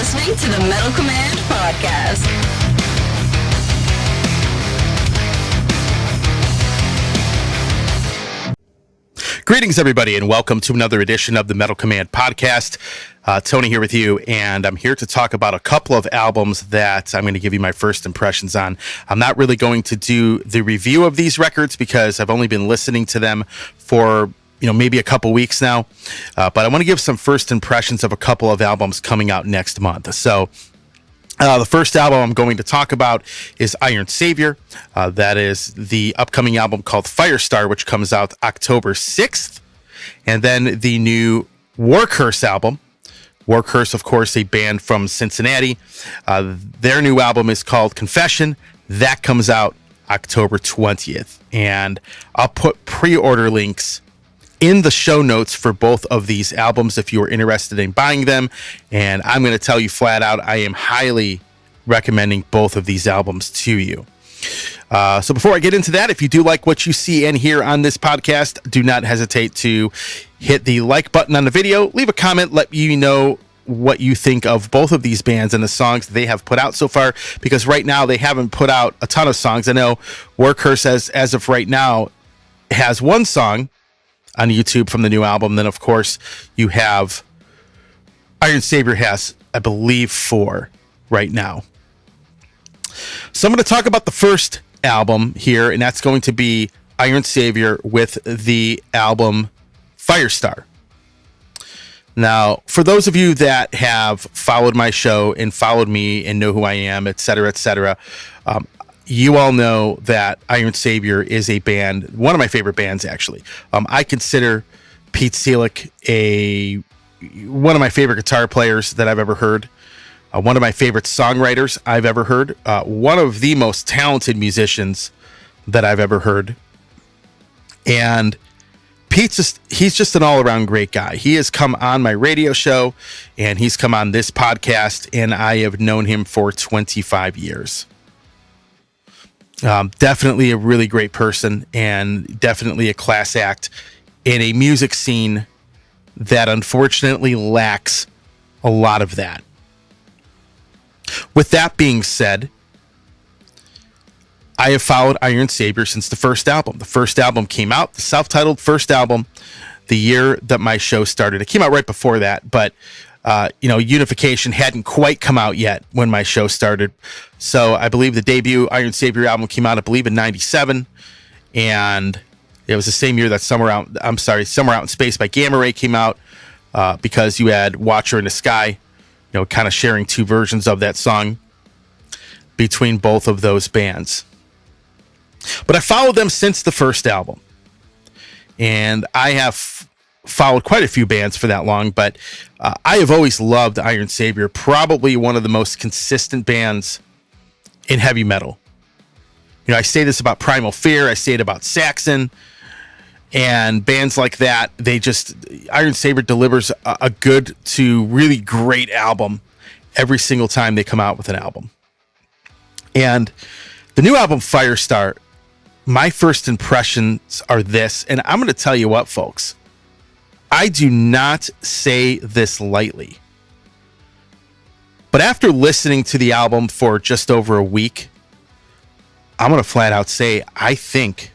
listening to the Metal Command Podcast. Greetings, everybody, and welcome to another edition of the Metal Command Podcast. Tony here with you, and I'm here to talk about a couple of albums that I'm going to give you my first impressions on. I'm not really going to do the review of these records because I've only been listening to them for maybe a couple weeks now, but I want to give some first impressions of a couple of albums coming out next month. So the first album I'm going to talk about is Iron Savior. That is the upcoming album called Firestar, which comes out October 6th. And then the new War Curse album. War Curse, of course, a band from Cincinnati. Their new album is called Confession. That comes out October 20th. And I'll put pre-order links in the show notes for both of these albums if you are interested in buying them. And I'm going to tell you flat out, I am highly recommending both of these albums to you. So before I get into that, if you do like what you see and hear on this podcast, do not hesitate to hit the like button on the video, leave a comment, let you know what you think of both of these bands and the songs they have put out so far, because right now they haven't put out a ton of songs. I know War Curse, as of right now, has one song on YouTube from the new album. Then, of course, you have Iron Savior has, I believe, 4 right now. So I'm going to talk about the first album here, and that's going to be Iron Savior with the album Firestar. Now, for those of you that have followed my show and followed me and know who I am, etc., you all know that Iron Savior is a band, one of my favorite bands, actually. I consider Pete Seelick one of my favorite guitar players that I've ever heard, one of my favorite songwriters I've ever heard, one of the most talented musicians that I've ever heard. And he's just an all-around great guy. He has come on my radio show, and he's come on this podcast, and I have known him for 25 years. Definitely a really great person, and definitely a class act in a music scene that unfortunately lacks a lot of that. With that being said, I have followed Iron Savior since the first album. The first album came out, the self-titled first album, the year that my show started. It came out right before that, but Unification hadn't quite come out yet when my show started. So I believe the debut Iron Savior album came out, I believe, in 97. And it was the same year that Somewhere Out in Space by Gamma Ray came out, because you had Watcher in the Sky, kind of sharing two versions of that song between both of those bands. But I followed them since the first album. And I have followed quite a few bands for that long, but I have always loved Iron Savior, probably one of the most consistent bands in heavy metal. I say this about Primal Fear, I say it about Saxon, and bands like that. Iron Savior delivers a good to really great album every single time they come out with an album. And the new album, Firestar, my first impressions are this, and I'm going to tell you what, folks. I do not say this lightly. But after listening to the album for just over a week, I'm going to flat out say, I think,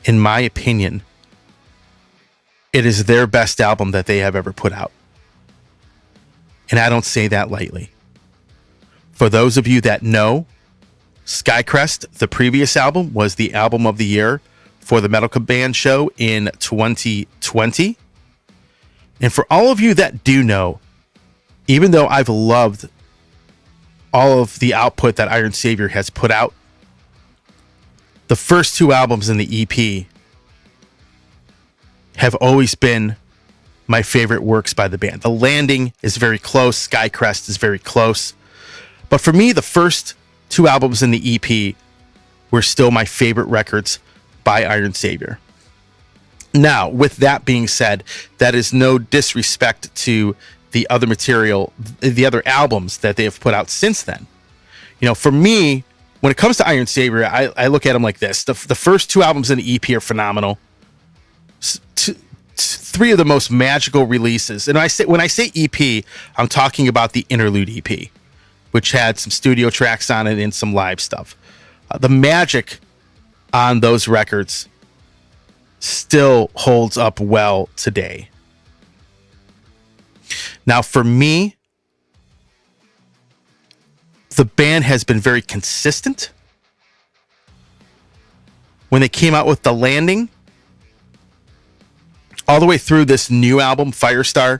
in my opinion, it is their best album that they have ever put out. And I don't say that lightly. For those of you that know, Skycrest, the previous album, was the album of the year for the Metal Command show in 2020. And for all of you that do know, even though I've loved all of the output that Iron Savior has put out, the first 2 albums in the EP have always been my favorite works by the band. The Landing is very close. Skycrest is very close. But for me, the first 2 albums in the EP were still my favorite records by Iron Savior. Now, with that being said, that is no disrespect to the other material, the other albums that they have put out since then. For me, when it comes to Iron Savior, I look at them like this. The first 2 albums in the EP are phenomenal. three of the most magical releases. And when I say EP, I'm talking about the interlude EP, which had some studio tracks on it and some live stuff. The magic on those records still holds up well today. Now, for me, the band has been very consistent. When they came out with The Landing, all the way through this new album, Firestar,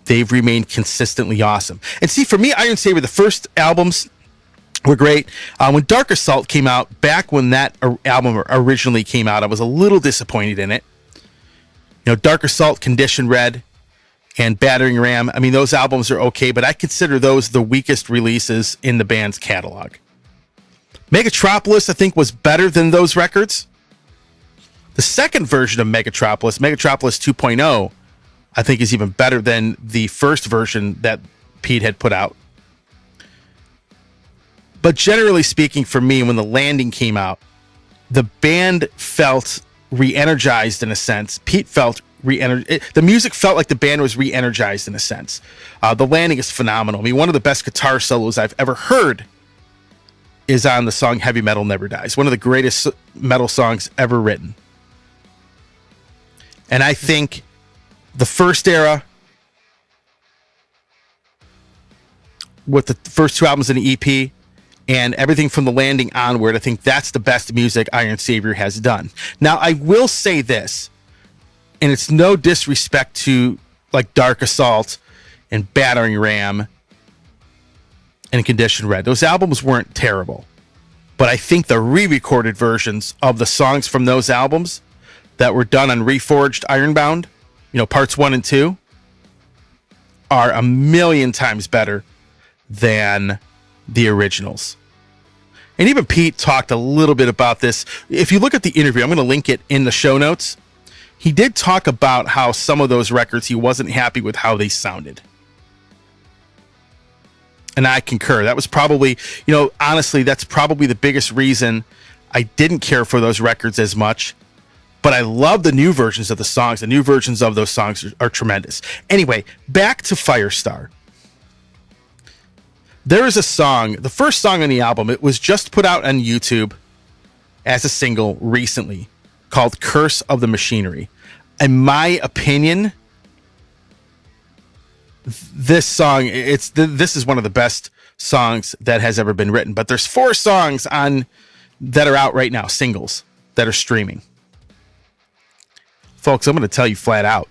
they've remained consistently awesome. And see, for me, Iron Savior, the first albums were great. When Dark Assault came out, back when that album originally came out, I was a little disappointed in it. You know, Dark Assault, Condition Red, and Battering Ram, I mean, those albums are okay, but I consider those the weakest releases in the band's catalog. Megatropolis, I think, was better than those records. The second version of Megatropolis, Megatropolis 2.0, I think is even better than the first version that Pete had put out. But generally speaking, for me, when The Landing came out, the band felt re-energized in a sense. Pete felt the music felt like the band was re-energized in a sense. The Landing is phenomenal. I mean, one of the best guitar solos I've ever heard is on the song Heavy Metal Never Dies, one of the greatest metal songs ever written. And I think the first era, with the first two albums in the EP, and everything from The Landing onward, I think that's the best music Iron Savior has done. Now, I will say this, and it's no disrespect to like Dark Assault and Battering Ram and Condition Red. Those albums weren't terrible. But I think the re-recorded versions of the songs from those albums that were done on Reforged Ironbound, you know, parts 1 and 2, are a million times better than the originals. And even Pete talked a little bit about this. If you look at the interview, I'm going to link it in the show notes. He did talk about how some of those records, he wasn't happy with how they sounded. And I concur. That was probably, you know, honestly, that's probably the biggest reason I didn't care for those records as much. But I love the new versions of the songs. The new versions of those songs are tremendous. Anyway, back to Firestar. There is a song, the first song on the album, it was just put out on YouTube as a single recently, called Curse of the Machinery. In my opinion, this song, this is one of the best songs that has ever been written. But there's 4 songs that are out right now, singles, that are streaming. Folks, I'm going to tell you flat out.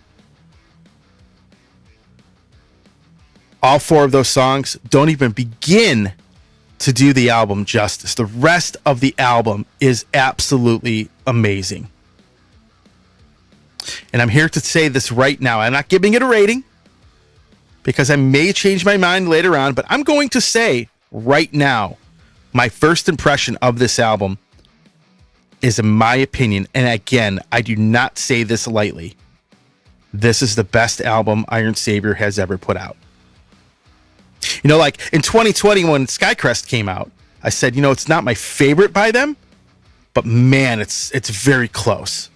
All 4 of those songs don't even begin to do the album justice. The rest of the album is absolutely amazing. And I'm here to say this right now. I'm not giving it a rating because I may change my mind later on, but I'm going to say right now, my first impression of this album is, in my opinion, and again, I do not say this lightly, this is the best album Iron Savior has ever put out. You know, like in 2020 when Skycrest came out, I said, you know, it's not my favorite by them, but man, it's very close.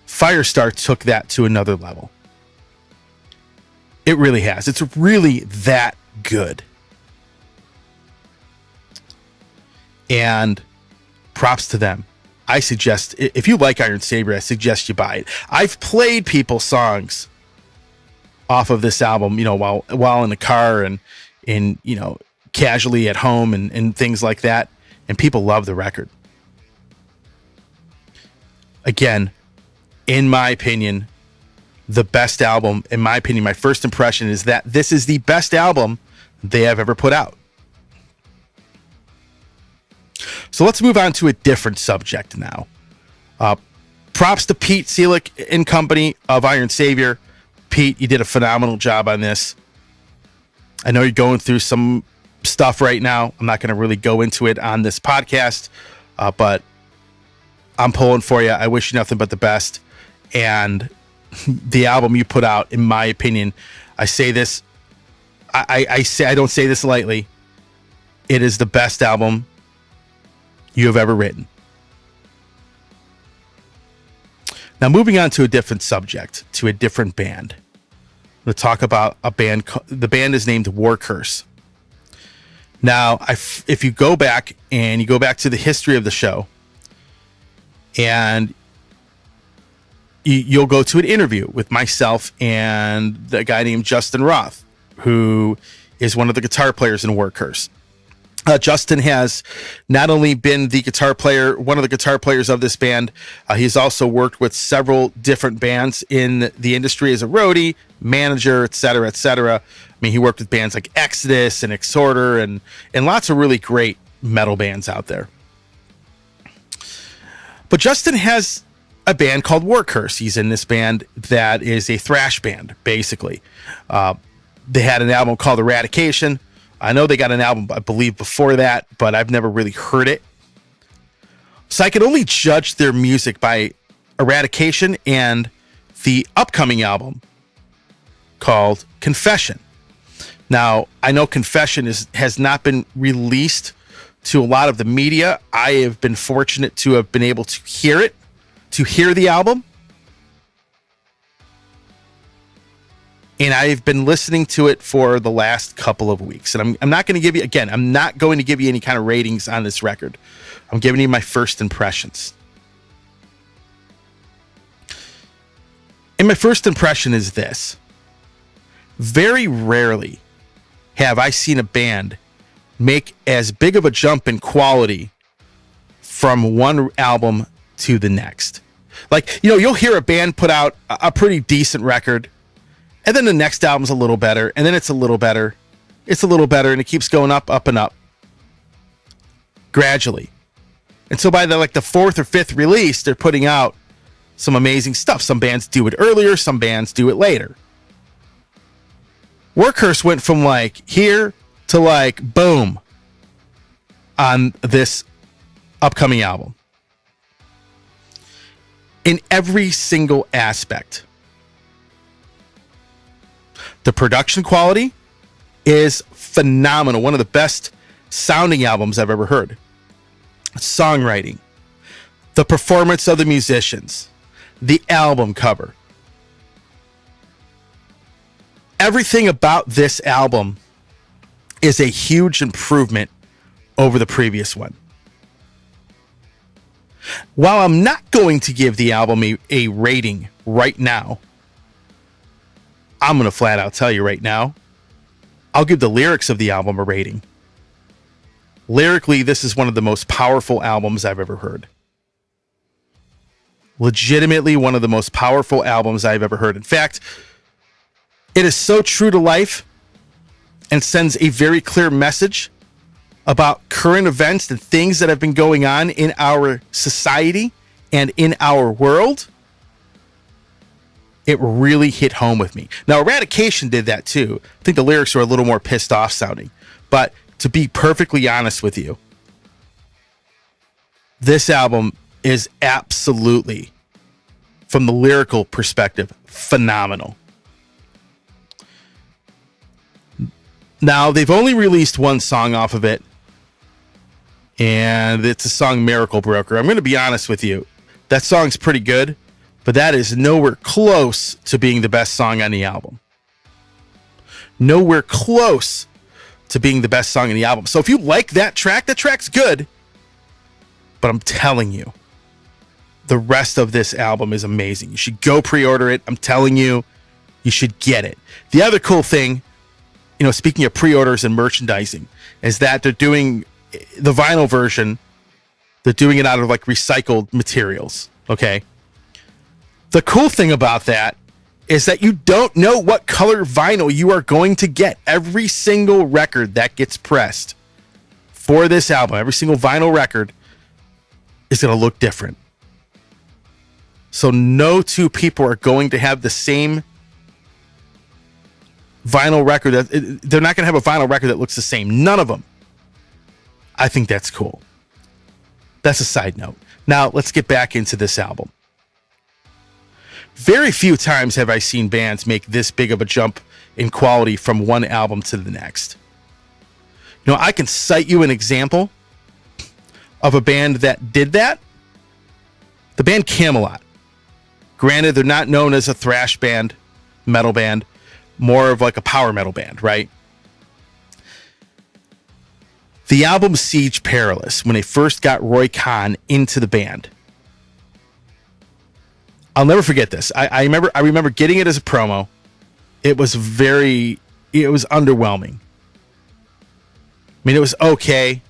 Firestar took that to another level. It really has. It's really that good. And props to them. I suggest, if you like Iron Savior, I suggest you buy it. I've played people's songs off of this album, you know, while in the car and in, you know, casually at home and things like that. And people love the record. Again, in my opinion, the best album, in my opinion, my first impression is that this is the best album they have ever put out. So let's move on to a different subject now. Props to Pete Seelick and company of Iron Savior. Pete, you did a phenomenal job on this. I know you're going through some stuff right now. I'm not going to really go into it on this podcast, but I'm pulling for you. I wish you nothing but the best. And the album you put out, in my opinion, I say this, I don't say this lightly. It is the best album you have ever written. Now, moving on to a different subject, to a different band. I'm going to talk about a band. The band is named War Curse. Now, if you go back to the history of the show, and you'll go to an interview with myself and the guy named Justin Roth, who is one of the guitar players in War Curse. Justin has not only been one of the guitar players of this band, he's also worked with several different bands in the industry as a roadie, manager, et cetera, et cetera. I mean, he worked with bands like Exodus and Exhorter and lots of really great metal bands out there. But Justin has a band called War Curse. He's in this band that is a thrash band, basically. They had an album called Eradication. I know they got an album, I believe, before that, but I've never really heard it. So I can only judge their music by Eradication and the upcoming album called Confession. Now, I know Confession has not been released to a lot of the media. I have been fortunate to have been able to hear the album. And I've been listening to it for the last couple of weeks. And I'm not going to give you any kind of ratings on this record. I'm giving you my first impressions. And my first impression is this. Very rarely have I seen a band make as big of a jump in quality from one album to the next. Like, you'll hear a band put out a pretty decent record, and then the next album's a little better, and then it's a little better. It's a little better, and it keeps going up, and up, gradually. And so by the fourth or fifth release, they're putting out some amazing stuff. Some bands do it earlier, some bands do it later. War Curse went from here to boom on this upcoming album. In every single aspect. The production quality is phenomenal. One of the best sounding albums I've ever heard. Songwriting, the performance of the musicians, the album cover. Everything about this album is a huge improvement over the previous one. While I'm not going to give the album a rating right now, I'm going to flat out tell you right now, I'll give the lyrics of the album a rating. Lyrically, this is one of the most powerful albums I've ever heard. Legitimately one of the most powerful albums I've ever heard. In fact, it is so true to life and sends a very clear message about current events and things that have been going on in our society and in our world. It really hit home with me. Now, Eradication did that too. I think the lyrics were a little more pissed off sounding. But to be perfectly honest with you, this album is absolutely, from the lyrical perspective, phenomenal. Now, they've only released one song off of it, and it's a song, Miracle Broker. I'm going to be honest with you. That song's pretty good, but that is nowhere close to being the best song on the album. Nowhere close to being the best song on the album. So if you like that track's good, but I'm telling you, the rest of this album is amazing. You should go pre-order it. I'm telling you, you should get it. The other cool thing, speaking of pre-orders and merchandising, is that they're doing the vinyl version. They're doing it out of recycled materials. Okay. The cool thing about that is that you don't know what color vinyl you are going to get. Every single record that gets pressed for this album, every single vinyl record is going to look different. So no two people are going to have the same vinyl record. They're not going to have a vinyl record that looks the same. None of them. I think that's cool. That's a side note. Now let's get back into this album. Very few times have I seen bands make this big of a jump in quality from one album to the next. I can cite you an example of a band that did that. The band Camelot. Granted, they're not known as a thrash band, metal band, more of like a power metal band, right? The album Siege Perilous, when they first got Roy Khan into the band, I'll never forget this. I remember getting it as a promo. It was underwhelming. I mean, it was okay. I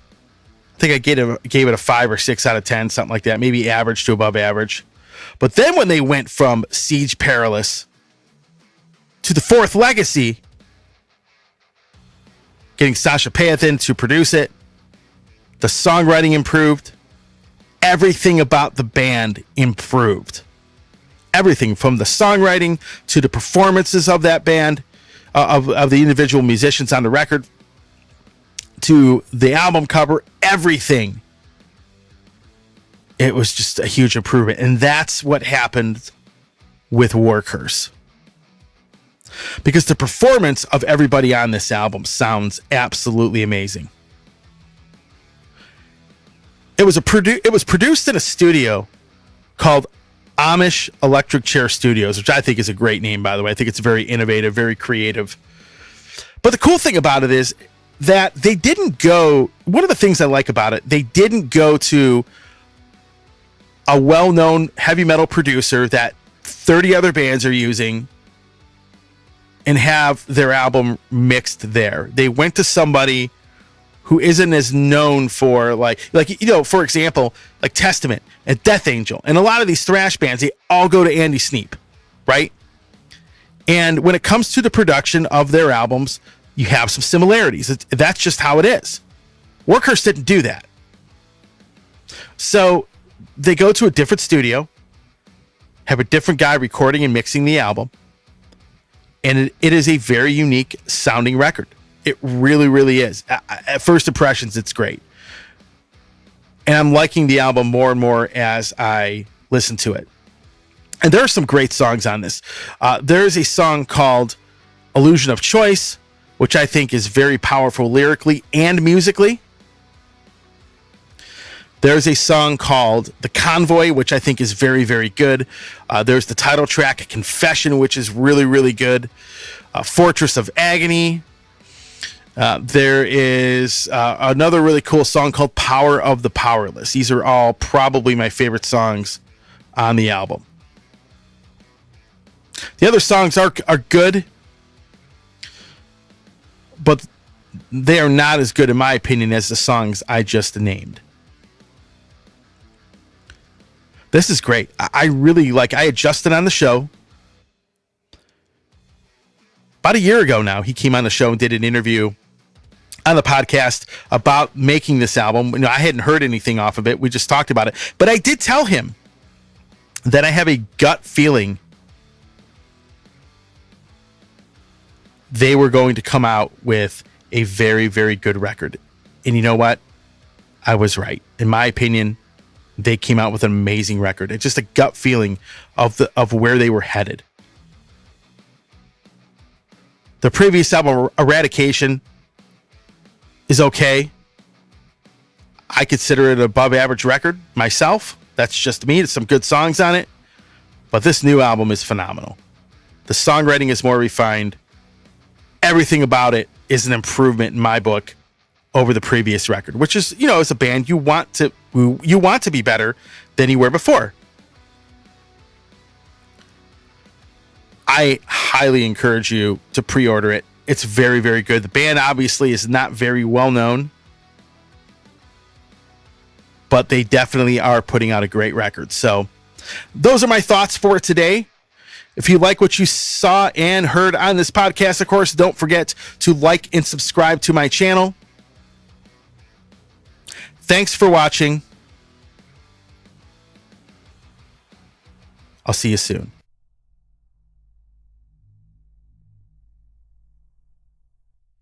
think I gave it a 5 or 6 out of 10, something like that, maybe average to above average. But then when they went from Siege Perilous to the Fourth Legacy, getting Sasha Pathan to produce it, the songwriting improved. Everything about the band improved. Everything from the songwriting to the performances of that band, of the individual musicians on the record, to the album cover, everything. It was just a huge improvement. And that's what happened with Warcurse. Because the performance of everybody on this album sounds absolutely amazing. It was produced in a studio called Amish Electric Chair Studios, which I think is a great name, by the way. I think it's very innovative, very creative. But the cool thing about it is that they didn't go, one of the things I like about it, they didn't go to a well-known heavy metal producer that 30 other bands are using and have their album mixed there. They went to somebody who isn't as known for like, for example, like Testament and Death Angel. And a lot of these thrash bands, they all go to Andy Sneap, right? And when it comes to the production of their albums, you have some similarities. That's just how it is. Workhorse didn't do that. So they go to a different studio, have a different guy recording and mixing the album, and it is a very unique sounding record. It really, really is. At first impressions, it's great. And I'm liking the album more and more as I listen to it. And there are some great songs on this. There is a song called Illusion of Choice, which I think is very powerful lyrically and musically. There's a song called The Convoy, which I think is very, very good. There's the title track, Confession, which is really, really good. Fortress of Agony. There is another really cool song called Power of the Powerless. These are all probably my favorite songs on the album. The other songs are good, but they are not as good, in my opinion, as the songs I just named. This is great. I really like. I had Justin on the show about a year ago now. He came on the show and did an interview on the podcast about making this album. I hadn't heard anything off of it. We just talked about it. But I did tell him that I have a gut feeling they were going to come out with a very, very good record. And you know what? I was right. In my opinion, they came out with an amazing record. It's just a gut feeling of where they were headed. The previous album, Eradication, is okay. I consider it an above average record myself. That's just me. There's some good songs on it. But this new album is phenomenal. The songwriting is more refined. Everything about it is an improvement in my book over the previous record, which is, as a band, you want to be better than you were before. I highly encourage you to pre-order it. It's very, very good. The band obviously is not very well known, but they definitely are putting out a great record. So those are my thoughts for today. If you like what you saw and heard on this podcast, of course, don't forget to like and subscribe to my channel. Thanks for watching. I'll see you soon.